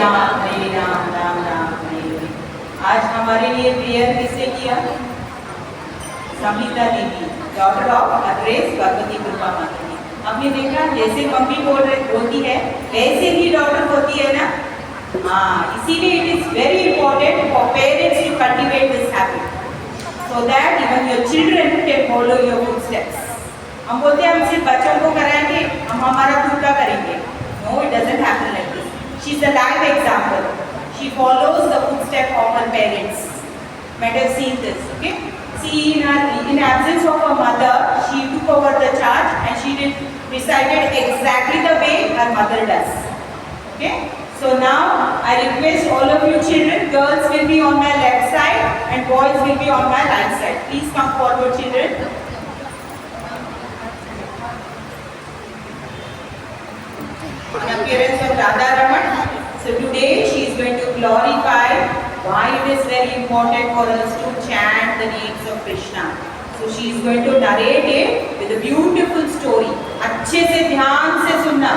राम राम राम हरे हरे। आज हमारे लिए प्रेयर किसने किया? संहिता देवी, डॉटर ऑफ अग्रेस भगवती कृपा माता जी। हमने देखा जैसे मम्मी बोलती है वैसे ही डॉटर होती है ना। हाँ, इसीलिए it is very important for parents to cultivate this habit so that even your children can follow your footsteps. हम बोलते हैं हम सिर्फ बच्चों को कराएंगे, हम हमारा खुद का करेंगे। No, it doesn't happen like this. She is a live example. She follows the footsteps of her parents. Might have seen this, okay? See, in absence of her mother, she took over the charge and she recited exactly the way her mother does. Okay? So now I request all of you children, girls will be on my left side and boys will be on my right side. Please come forward, children. An appearance of Radha Raman. So today she is going to glorify why it is very important for us to chant the names of Krishna. So she is going to narrate it with a beautiful story. अच्छे से ध्यान से सुनना.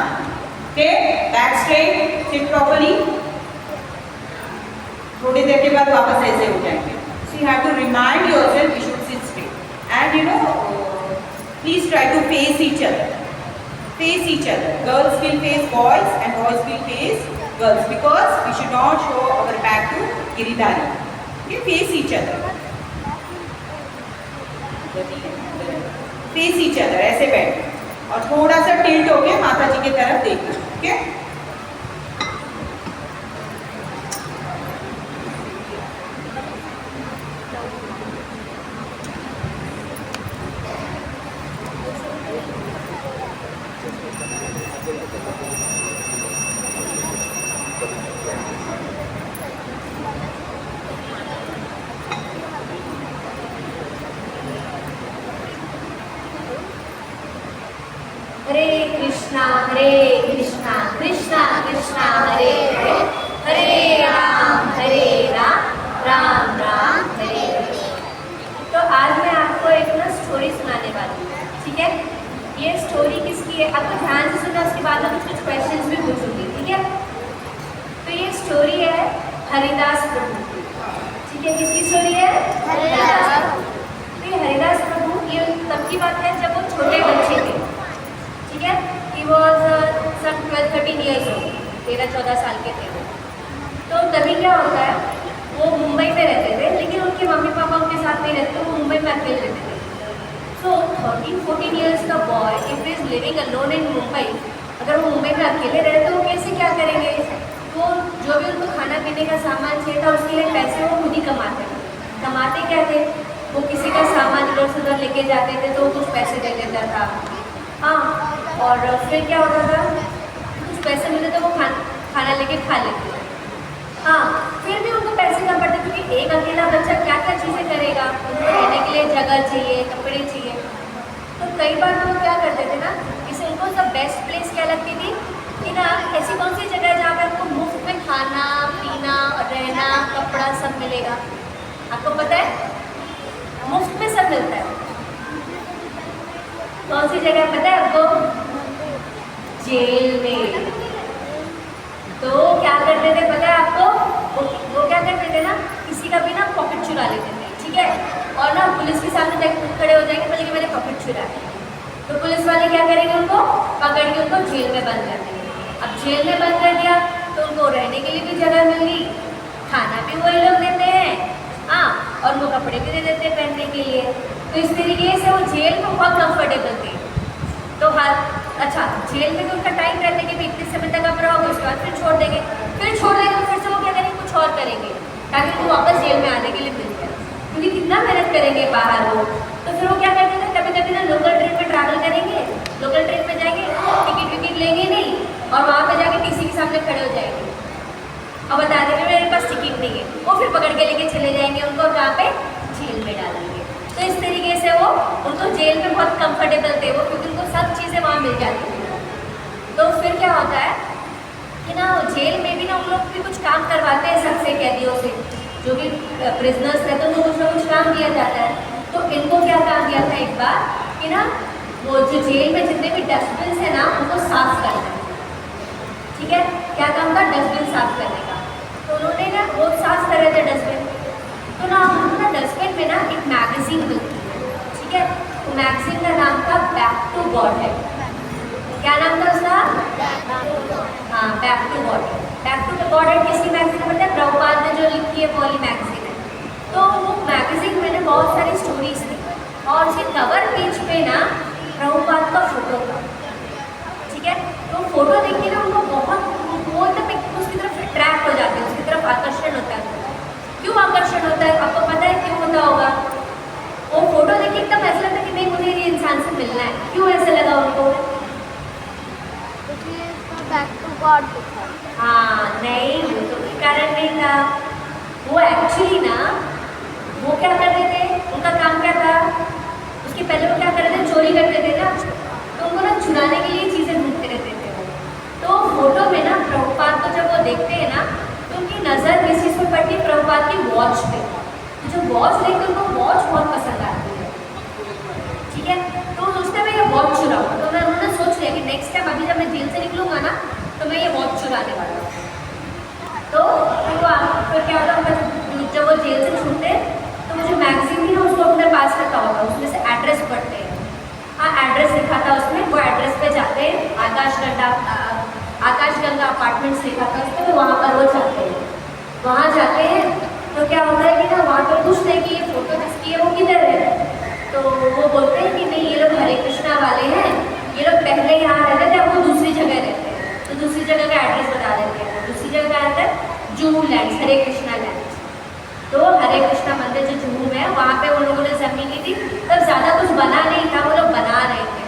Okay? Back straight, sit properly. थोड़ी देर के बाद वापस ऐसे हो जाएंगे. So you have to remind yourself you should sit straight. And please try to face each other. Face each other. Girls will face boys and boys will face girls because we should not show our back to Giridhari. Okay, face each other. Face each other. ऐसे बैठ और थोड़ा सा tilt होके माता जी की तरफ देखना. Okay? हरे कृष्णा कृष्णा कृष्णा हरे हरे, हरे राम राम राम हरे हरे। तो आज मैं आपको एक ना स्टोरी सुनाने वाली हूँ, ठीक है? ये स्टोरी किसकी है आपको ध्यान से सुनना, उसके बाद मैं कुछ क्वेश्चंस भी पूछूंगी, ठीक है? तो ये स्टोरी है हरिदास प्रभु की, ठीक है? किसकी स्टोरी है? हरिदास प्रभु। तो ये हरिदास प्रभु, ये तब की बात है जब वो छोटे बच्चे थे, ठीक है? He was some 12-13 years old, 13-14 साल के थे वो। तो तभी क्या होता है, वो मुंबई में रहते थे, लेकिन उनके मम्मी पापा उनके साथ नहीं रहते, वो मुंबई में अकेले रहते थे। सो 13-14 years का boy if is living alone in Mumbai, अगर वो मुंबई में अकेले रहे तो वो कैसे क्या करेंगे? तो जो भी उनको खाना पीने का सामान चाहिए था उसके लिए पैसे वो खुद ही कमाते क्या थे? वो किसी का सामान इधर से उधर लेके जाते थे तो वो कुछ पैसे दे देता था, हाँ, और फिर क्या होता था, कुछ पैसे मिलते तो वो खाना लेके खा लेते थे, हाँ। फिर भी उनको पैसे कम पड़ते क्योंकि एक अकेला बच्चा क्या क्या चीज़ें करेगा, उनको रहने के लिए जगह चाहिए, कपड़े चाहिए। तो कई बार वो क्या करते थे ना, इसे उनको सब बेस्ट प्लेस क्या लगती थी कि ना ऐसी कौन सी जगह है जहाँ पर उनको मुफ्त में खाना पीना रहना कपड़ा सब मिलेगा। आपको पता है मुफ्त में सब मिलता है, कौन सी जगह पता है आपको? जेल में। तो क्या करते थे पता है आपको? वो क्या करते थे ना, किसी का भी ना पॉकेट चुरा लेते थे, ठीक है? और ना पुलिस के सामने खड़े हो जाएंगे बोले कि मैंने पॉकेट चुरा है। तो पुलिस वाले क्या करेंगे, उनको पकड़ के उनको जेल में बंद कर देंगे। अब जेल में बंद कर दिया तो उनको रहने के लिए भी जगह मिल गई, खाना भी वही लोग देते हैं, हाँ, और वो कपड़े भी दे देते हैं पहनने के लिए। तो इस तरीके से वो जेल में बहुत कंफर्टेबल थे। तो हर अच्छा जेल में तो उनका टाइम रहने के भी इतने समय तक आप रहोगे, उसके बाद फिर छोड़ देंगे तो फिर से वो क्या करेंगे, कुछ और करेंगे ताकि उनको वापस जेल में आने के लिए मिल जाए, क्योंकि कितना मेहनत करेंगे बाहर वो। तो फिर वो क्या करते थे, कभी कभी ना लोकल ट्रेन में ट्रैवल करेंगे, लोकल ट्रेन में जाएंगे, टिकट लेंगे नहीं और वहाँ पर जाके टीसी के सामने खड़े हो जाएंगे और बता देंगे मेरे पास टिकट नहीं है। वो फिर पकड़ के लेके चले जाएंगे उनको, कहाँ पे? जेल में डालेंगे। तो इस तरीके से वो उनको जेल में बहुत कंफर्टेबल थे वो, क्योंकि उनको सब चीज़ें वहाँ मिल जाती थी। तो फिर क्या होता है कि ना जेल में भी ना उन लोग भी कुछ काम करवाते हैं सबसे, कैदियों से, जो भी प्रिजनर्स रहते हैं तो कुछ ना कुछ काम दिया जाता है। तो इनको क्या काम दिया था एक बार कि ना वो जो जेल में जितने भी डस्टबिन है ना उनको साफ करना है, ठीक है? क्या काम था, डस्टबिन साफ करने का। तो उन्होंने ना वो साफ कर रहे थे डस्टबिन, तो ना उन्होंने डस्टबिन में ना एक मैगजीन मिलती है, ठीक है। तो मैगजीन का नाम था बैक टू गॉडहेड। क्या नाम था उसका? हाँ, back to Godhead. Back to Godhead किसकी मैगजीन पढ़ते हैं? प्रभुपाद ने जो लिखी है वो वाली मैगजीन है। तो वो मैगजीन में ना बहुत सारी स्टोरीज थी और उसके कवर पेज पे ना प्रभुपाद का फोटो था, ठीक है। तो फोटो देख के ना उनको बहुत, वो एकदम उसकी तरफ अट्रैक्ट हो जाते हैं, उसकी तरफ आकर्षण होता है। क्यों आकर्षण होता है? आपको पता है क्यों होता होगा? वो फोटो देख के एकदम ऐसा लगता है कि नहीं, मुझे ये इंसान से मिलना है। क्यों ऐसा लगा उनको? बैक टू गॉड दिखा। हाँ नहीं, वो तो कोई कारण नहीं था। वो एक्चुअली ना वो क्या करते थे, उनका काम क्या था, उसके पहले वो क्या करते थे, चोरी करते थे ना, तो उनको ना चुराने के लिए चीज़ें ढूंढते रहते थे वो। तो फोटो में ना प्रभुपाद को जब वो देखते हैं ना, तो उनकी नज़र किस चीज़ पर पड़ती है? प्रभुपाद की वॉच पे। तो जो वॉच देखते उनको वॉच बहुत पसंद आती है, ठीक है। तो सोचते मैं ये वॉच चुराऊँ, तो मैं उन्होंने सोच लिया कि नेक्स्ट टाइम अभी जब मैं जेल से निकलूँगा ना, तो मैं ये वॉच चुराने वाला हूँ। तो फिर क्या होता है, जब वो जेल से छूटते तो मुझे मैगजीन थी ना, उसको अपने पास रखा होता, उसमें से एड्रेस पढ़ते हैं। हाँ, एड्रेस लिखा था उसमें, वो एड्रेस पे जाते हैं, आकाशगंगा अपार्टमेंट्स लिखा था उसमें, तो वहाँ पर वो जाते हैं। वहाँ जाते हैं तो क्या होता है कि ना वहाँ पर पूछते हैं कि ये फोटो जिसकी है वो किधर है। तो वो बोलते हैं कि नहीं, ये लोग हरे कृष्णा वाले हैं, ये लोग पहले यहाँ रहते थे, अब वो दूसरी जगह रहते हैं। तो दूसरी जगह का एड्रेस बता देते हैं। दूसरी जगह का आता है जुहू लैंड, हरे कृष्णा लैंड। तो हरे कृष्णा मंदिर जो जुहू में है, वहाँ पे उन लोगों ने जमीन ली थी, तब ज़्यादा कुछ बना नहीं था, वो लोग बना रहे थे।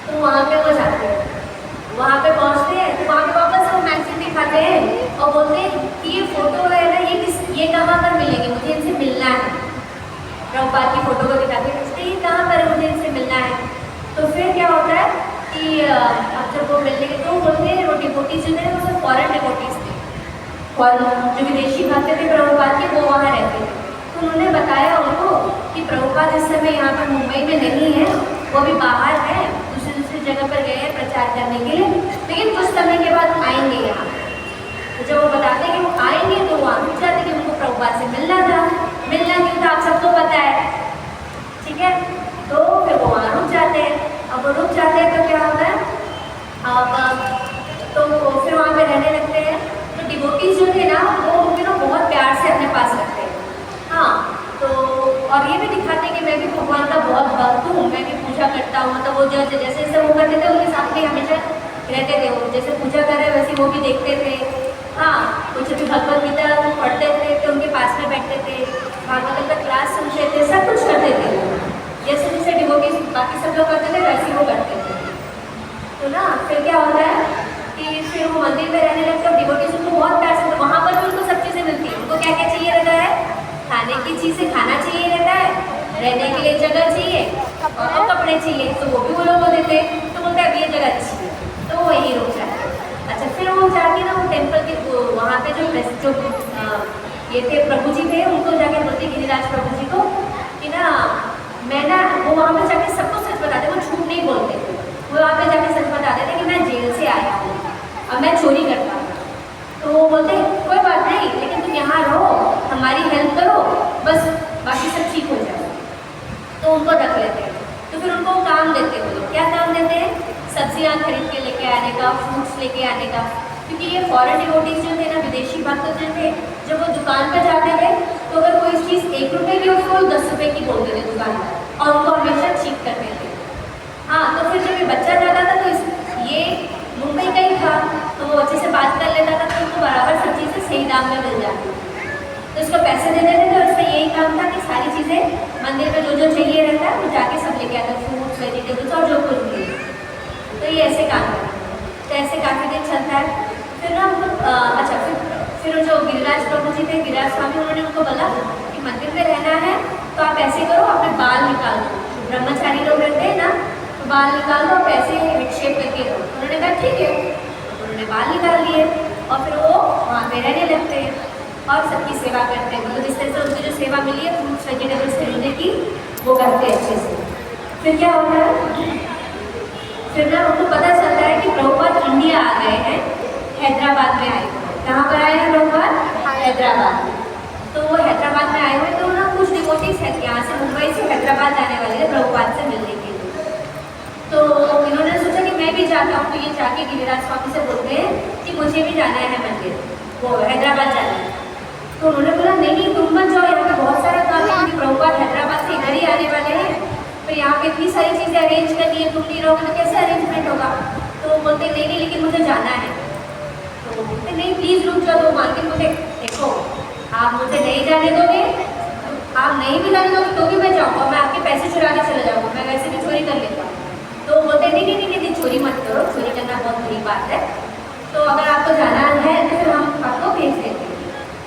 तो वहाँ पे वो जाते हैं, वहाँ पे पहुँचते हैं, तो वहाँ पे वापस वो मैगजीन दिखाते हैं और बोलते हैं कि ये फोटो है ना, ये कहाँ पर मिलेंगे, मुझे इनसे मिलना है। प्रभुपाद की फोटो को दिखाते हैं, ये कहाँ पर है, मुझे इनसे मिलना है। तो फिर क्या होता है कि अब जब वो मिलने के, तो बोलते हैं वो डिवोटीज जो थे वो सब फॉरेन डिवोटीज थे, और जो विदेशी भक्त थे प्रभुपाद के, वो वहाँ रहते थे। तो उन्होंने बताया उनको कि प्रभुपाद इस समय यहाँ पर मुंबई में नहीं है, वो भी बाहर है, दूसरी जगह पर गए हैं प्रचार करने के लिए, लेकिन कुछ समय के बाद आएंगे यहाँ। तो जब वो बताते हैं कि वो आएंगे, तो वहाँ रुक जाते कि उनको प्रभुपाद से मिलना था। मिलना क्यों था, आप सबको पता है, ठीक है। तो फिर वो वहाँ रुक जाते हैं। अब वो रुक जाते हैं तो क्या होता है, अब तो फिर वहाँ पे रहने लगते हैं। तो डिवोटीज जो थे ना, वो उनको ना बहुत प्यार से अपने पास रखते हैं। हाँ, तो और ये भी दिखाते हैं कि मैं भी भगवान का बहुत भक्त हूँ, मैं भी पूजा करता हूँ। मतलब वो जैसे जैसे वो करते थे, उनके साथ में हमेशा रहते थे। वो जैसे पूजा कर रहे वैसे वो भी देखते थे। हाँ, कुछ भी भगवत गीता पढ़ते थे तो उनके पास में बैठते थे, भागवत का क्लास सुनते थे, सब कुछ करते थे। जैसे जैसे डिवोटीज बाकी सब लोग करते थे वैसे वो करते थे। तो ना फिर क्या होता है कि फिर वो मंदिर में रहने लगते हैं, डिवोटीज उनको बहुत प्यार से, वहाँ पर भी उनको सब चीज़ें मिलती हैं। उनको क्या क्या चाहिए रहता है, खाने की चीज़ें खाना चाहिए रहता है, रहने के लिए जगह चाहिए और कपड़े चाहिए, तो वो भी वो लोग को देते हैं। तो बोलते हैं अब ये जगह अच्छी है, तो वो वहीं रुक जाते हैं। अच्छा, फिर वो जाके ना वो टेम्पल के वहाँ पे जो ये थे प्रभु जी थे, उनको जाके बोलते गिरिराज प्रभु जी को कि ना मैं ना, वो वहाँ पे जाके सबको सच बताते, वो झूठ नहीं बोलते। वो वहाँ पे जाके सच बताते थे कि मैं जेल से आया हूँ, अब मैं चोरी करता हूँ। तो वो बोलते कोई बात नहीं, लेकिन तुम यहाँ रहो, हमारी हेल्प करो, बस बाकी सब ठीक हो जाए। तो उनको रख लेते हैं। तो फिर उनको काम देते हैं। वो लोग क्या काम देते हैं, सब्जियाँ खरीद के लेके आने का, फ्रूट्स लेके आने का। क्योंकि ये फॉरेन डिवोटीज जो थे ना, विदेशी भक्त जो थे, जब वो दुकान पर जाते थे तो अगर कोई चीज़ 1 रुपये की उसको 10 रुपये की बोलते थे दुकान पर, और उनको हमेशा चीप करते थे। हाँ, तो फिर जब ये बच्चा जाता था तो ये मुंबई का ही था, तो वो अच्छे से बात कर लेता था, तो उनको बराबर सब चीज़ें सही दाम में मिल जाती। तो उसको पैसे दे देते थे और उसका यही काम था कि सारी चीज़ें मंदिर में जो जो चाहिए रहता है वो जाके सब लेके आता, फ्रूट्स वेजिटेबल्स और जो कुछ भी। तो ये ऐसे काम करते हैं। तो ऐसे काफ़ी दिन चलता है। फिर ना अच्छा, फिर जो गिरिराज प्रभु जी थे, गिरिराज स्वामी, उन्होंने उनको बोला कि मंदिर में रहना है तो आप ऐसे करो, अपने बाल निकाल दो। ब्रह्मचारी लोग रहते हैं ना, तो बाल निकाल दो, पैसे विक्षेप करके दो। उन्होंने कहा ठीक है, उन्होंने बाल निकाल लिए और फिर वो वहाँ पे रहने लगते हैं और सबकी सेवा करते हैं। मतलब इस तरह से उनको जो सेवा मिली है फ्रूट्स वेजिटेबल्स खरीदने की, वो करते हैं अच्छे से। फिर क्या होता है, फिर ना उनको पता चलता है कि प्रभुपाद इंडिया आ गए हैं, हैदराबाद में आए हुए। कहाँ पर आए हैं प्रभुपाद? हैदराबाद में। तो वो हैदराबाद में आए हुए तो ना कुछ डिवोटीज है यहाँ से मुंबई से हैदराबाद जाने वाले थे प्रभुपाद से मिलने के लिए। तो इन्होंने सोचा कि मैं भी जाता हूँ। तो ये जाके गिरिराज स्वामी से बोलते हैं कि मुझे भी जाना है मंदिर, वो हैदराबाद जाना है। तो उन्होंने बोला नहीं तुम मत जाओ, यहाँ पे बहुत सारा काम है क्योंकि प्रभुपाद हैदराबाद से इधर ही आने वाले हैं। तो यहाँ पे इतनी सारी चीज़ें अरेंज करनी है, तुम नहीं रहोगे तो कैसे अरेंजमेंट होगा। तो वो बोलते नहीं लेकिन मुझे जाना है। तो बोलते नहीं प्लीज़ रुक जाओ। तो मालकिन बोलते देखो आप मुझे नहीं जाने दोगे, आप नहीं भी जाने दोगे तो भी मैं जाऊँगा, मैं आपके पैसे चुरा के चले जाऊँगा, मैं वैसे भी चोरी कर लेता हूँ। तो बोलते नहीं चोरी मत करो, चोरी करना बहुत बुरी बात है। तो अगर आपको जाना है तो फिर हम आपको भेज देते हैं।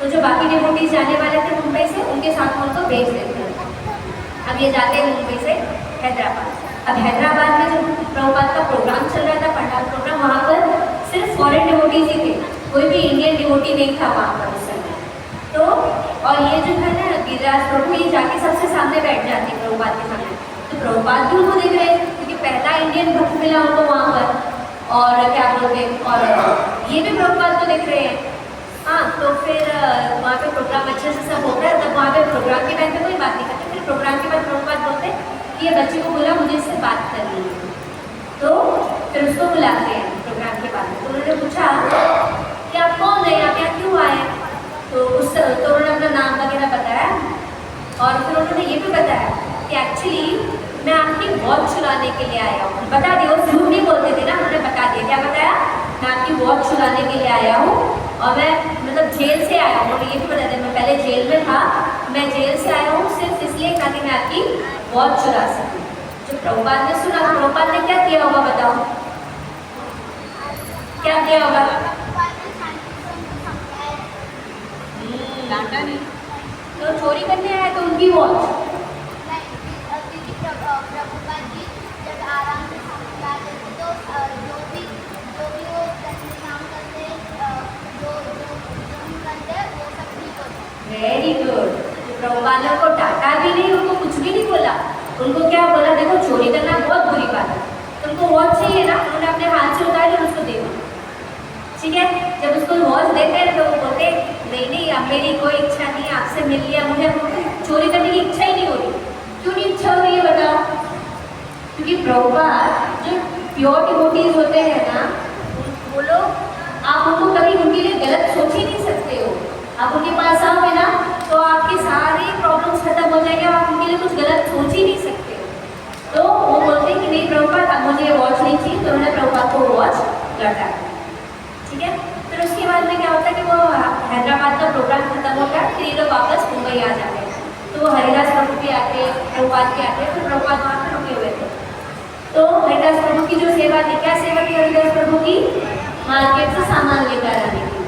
तो जो बाकी डिवोटीज जाने वाले थे मुंबई से उनके साथ में उनको भेज देते हैं। अब ये जाते हैं मुंबई से हैदराबाद। अब हैदराबाद में जो प्रभुपाद का प्रोग्राम चल रहा था, पंडाल प्रोग्राम, वहाँ पर सिर्फ फॉरेन डिवोटीज ही थे, कोई भी इंडियन डिवोटी नहीं था वहाँ पर उस समय। तो और ये जो है ना गिरिराज प्रभु ये जाके सबसे सामने बैठ जाते हैं प्रभुपाद के सामने। तो प्रभुपाद भी उनको देख रहे हैं क्योंकि पहला इंडियन भक्त मिला उनको वहाँ पर, और क्या बोलते हैं, और ये भी प्रभुपाद को देख रहे हैं। हाँ तो फिर वहाँ पे प्रोग्राम अच्छे से सब होता है। तब वहाँ पे प्रोग्राम के टाइम पे कोई बात नहीं करते। फिर प्रोग्राम के बाद प्रभुपाद बोलते कि ये बच्चे को बोला मुझे इससे बात करनी है। तो फिर उसको बुलाते हैं प्रोग्राम के बाद। तो उन्होंने पूछा कि आप कौन है, आप यहाँ क्यों आए। तो उन्होंने अपना नाम वगैरह बताया और फिर उन्होंने ये भी बताया कि एक्चुअली मैं आपकी वॉच चुराने के लिए आया हूँ। बता दिया, वो झूठ नहीं बोलते थे ना, उन्होंने बता दिया। क्या बताया? मैं आपकी वॉच चुराने के लिए आया हूँ और मैं मतलब जेल से आया हूँ। ये भी बता दिया मैं पहले जेल में था, मैं जेल से आया हूँ सिर्फ इसलिए ताकि मैं आपकी वॉच चुरा सकूँ। जो प्रभुपाद ने सुना, प्रभुपाद ने क्या किया होगा बताओ, क्या किया होगा? डांटा नहीं, तो चोरी करने आया तो उनकी वॉच। प्रभुपाद जी जब आराम से समझ आ जाते तो जो भी वो काम करते जो हम करते हैं वो सब ठीक होता है। Very good. प्रभुपाद ने उनको डांटा भी नहीं, उनको कुछ भी नहीं बोला। उनको क्या बोला, देखो चोरी करना बहुत बुरी बात है, तुमको वॉच चाहिए ना, उन्होंने अपने हाथ से उतारी और उसको दे दी। ठीक है, जब उसको वॉच देते हैं तो वो बोलते नहीं अब मेरी कोई इच्छा नहीं, आपसे मिल लिया, मुझे चोरी करने की इच्छा ही नहीं हो रही। क्यों नहीं इच्छा हो रही है बताओ? क्योंकि प्रभुपाद जो प्योर डिवोटीज होते हैं ना, वो लोग आप उनको कभी उनके लिए गलत सोच ही नहीं सकते हो। आप उनके पास आओगे ना तो आपकी सारी प्रॉब्लम्स खत्म हो जाएंगे, आप उनके लिए कुछ गलत सोच ही नहीं सकते हो। तो वो बोलते हैं कि नहीं प्रभुपाद अब मुझे वॉच नहीं चाहिए, तो उन्होंने प्रभुपाद को वॉच लौटा। ठीक है, फिर उसके बाद में क्या होता है कि वो हैदराबाद का प्रोग्राम खत्म होता है, फिर ये लोग वापस मुंबई आ जाते हैं। तो वो हरिदास प्रभु के आते, प्रभुपाद के आते, फिर प्रभुपाद वहाँ पर रुके हुए थे। तो हरिदास प्रभु की जो सेवा थी, क्या सेवा थी हरिदास प्रभु की? मार्केट से सामान लेकर आने की।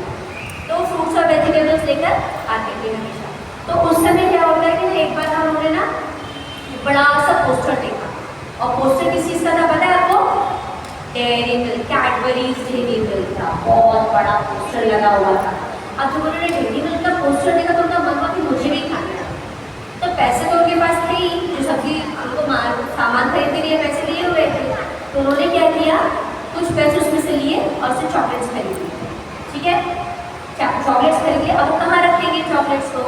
तो फ्रूट्स और वेजिटेबल्स लेकर आते थे हमेशा। तो उस समय क्या होता है कि एक बार उन्होंने ना बड़ा सा पोस्टर देखा, और पोस्टर किस चीज़ का था पता है आपको? Dairy milk, Cadbury's dairy milk का बहुत बड़ा पोस्टर लगा हुआ था। अब जब उन्होंने डेयरी मिल्क का पोस्टर देखा तो उनका मन हुआ कि मुझे भी खाना है। तो पैसे तो उनके पास थे ही, जो सब्जी उनको सामान खरीदने के लिए पैसे लिए हुए थे। तो उन्होंने क्या किया, कुछ पैसे उसमें से लिए और उससे चॉकलेट्स खरीद लिए। ठीक है, चॉकलेट्स खरीद लिए। अब वो कहाँ रखेंगे चॉकलेट्स को?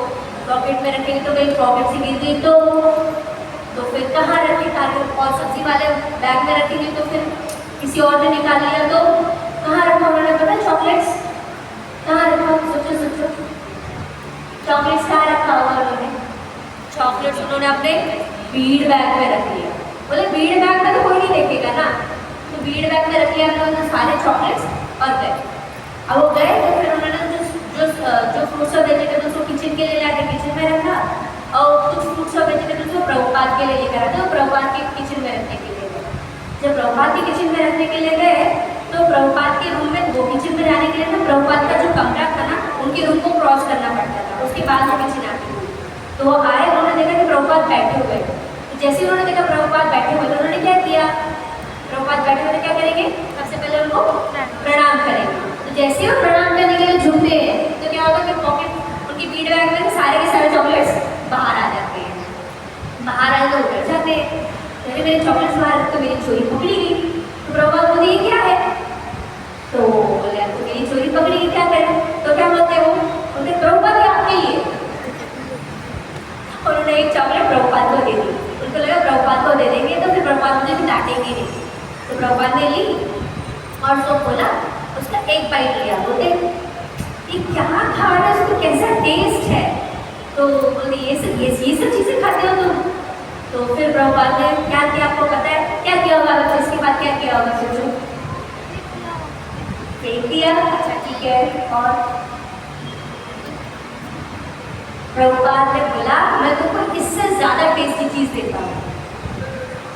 पॉकेट में रखेंगे तो भाई पॉकेट से गिर गई तो फिर कहाँ रखेंगे? और सब्जी वाले बैग में रखेंगे तो फिर किसी और ने निकाल लिया तो कहाँ रखा उन्होंने पता? चॉकलेट्स कहाँ रखा? सोचो चॉकलेट्स कहाँ रखा होगा उन्होंने? चॉकलेट्स उन्होंने अपने बीड़ बैग में रख लिया। बोले बीड़ बैग में तो कोई नहीं देखेगा ना, तो बीड़ बैग में रख लिया उन्होंने सारे चॉकलेट्स और गए। अब वो गए तो फिर उन्होंने जो फ्रूट्स और वेजिटेबल्स को किचन के लिए लाए थे किचन में रखा, और कुछ फ्रूट्स और वेजिटेबल्स को प्रभुपाद के लिए लेकर आते, प्रभुपाद के किचन में रखने के लिए गए। जब प्रभुपाद के किचन में रखने के लिए गए तो प्रभुपाद के रूम में, वो किचन में जाने के लिए ना प्रभुपाद का जो कमरा था ना, उनके रूम को क्रॉस करना पड़ता था, उसके बाद वो किचन आती थी। तो वो आए, उन्होंने देखा कि प्रभुपाद बैठे हुए। तो जैसे उन्होंने देखा प्रभुपाद बैठे हुए तो उन्होंने क्या किया, प्रभुपाद बैठे हुए क्या करेंगे? सबसे पहले उनको प्रणाम करेंगे। तो जैसे वो प्रणाम करने के लिए झुकते हैं तो क्या होता है कि पॉकेट उनकी बीड़ बैग में सारे के सारे चॉकलेट्स बाहर आ जाते हैं। बाहर आए तो उतर जाते हैं, अरे मेरे चॉकलेट्स बाहर, तो मेरी चोरी पकड़ी गई। तो प्रभुपाद बोलते ये क्या है? तो बोले तो मेरी चोरी पकड़ी प्रभुपाद ने ली और उसको खोला, उसका एक बाइट लिया, बोलते ये क्या खा रहा है, उसको कैसा टेस्ट है। तो बोलते ये सब चीज़ें खाते हो तुम। तो फिर प्रभुपाद ने क्या किया, आपको पता है क्या किया होगा? तो इसके बाद क्या किया होगा सोचो? फेंक दिया। अच्छा ठीक है। और प्रभुपाद ने बोला मैं तुमको इससे ज़्यादा टेस्टी चीज़ देता हूँ।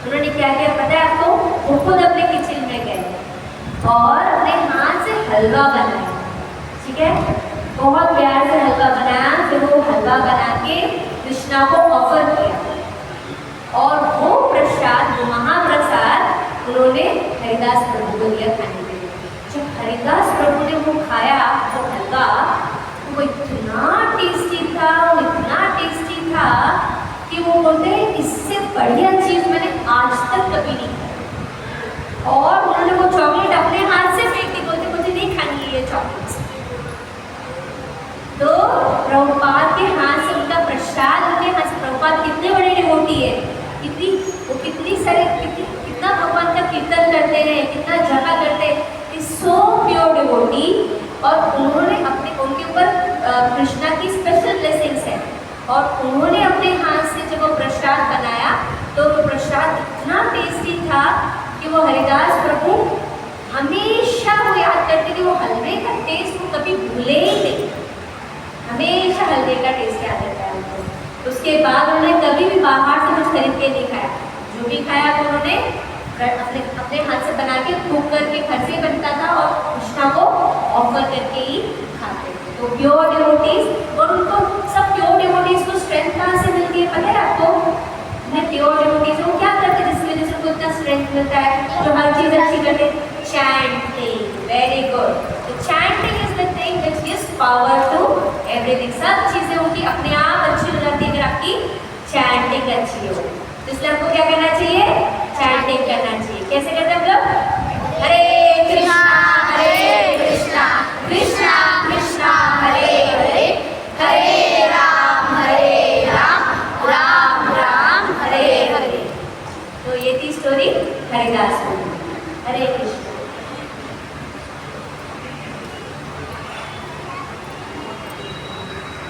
उन्होंने क्या किया पता है आपको? वो खुद अपने किचन में गए और अपने हाथ से हलवा बनाया। ठीक है, बहुत प्यार से हलवा बनाया। फिर वो हलवा बना के कृष्णा को ऑफर किया और वो प्रसाद, वो महाप्रसाद उन्होंने हरिदास प्रभु को दिया खाने के लिए। जब हरिदास प्रभु ने वो खाया वो हलवा, वो इतना टेस्टी था, वो इतना टेस्टी था कि वो बोलते हैं इससे बढ़िया चीज़ मैंने आज तक कभी नहीं खाई। और उन्होंने वो चॉकलेट अपने हाथ से फेंक दी, बोलते मुझे नहीं खानी है ये चॉकलेट। तो प्रभुपाद के हाथ से उनका प्रसाद, उनके हाथ से, प्रभुपाद कितने बड़े डिवोटी है, कितना भगवान का कीर्तन करते हैं, कितना जपा करते हैं, सो प्योर डिवोटी। और उन्होंने उनके ऊपर कृष्णा की स्पेशल ब्लेसिंग्स है। और उन्होंने अपने हाथ से जब वो प्रसाद बनाया तो वो प्रसाद इतना टेस्टी था कि वो हरिदास प्रभु हमेशा वो याद करते कि वो हलवे का टेस्ट वो कभी भूले ही नहीं, हमेशा हलवे का टेस्ट याद रहता है उनको। उसके बाद उन्होंने कभी भी बाहर से कुछ खरीद के नहीं खाया, जो भी खाया वो उन्होंने अपने हाथ से बना के कुक करके घर से बनता था और कृष्णा को ऑफर करके ही खाते थे। तो प्योर डिवोटीज, और उनको सब प्योर डिवोटीज को स्ट्रेंथ कहाँ से मिलती है पता है आपको? प्योर डिवोटीज वो क्या करते हैं जिसकी वजह से उनको इतना स्ट्रेंथ मिलता है, जो हर चीज़ अच्छी करते? चैंटिंग। Very good. तो chanting is the thing which gives power to everything. सब चीज़ें उनकी अपने आप अच्छी हो जाती है अगर आपकी चैंटिंग अच्छी हो। तो इसलिए आपको क्या करना चाहिए? चैंटिंग करना चाहिए। कैसे करते हैं?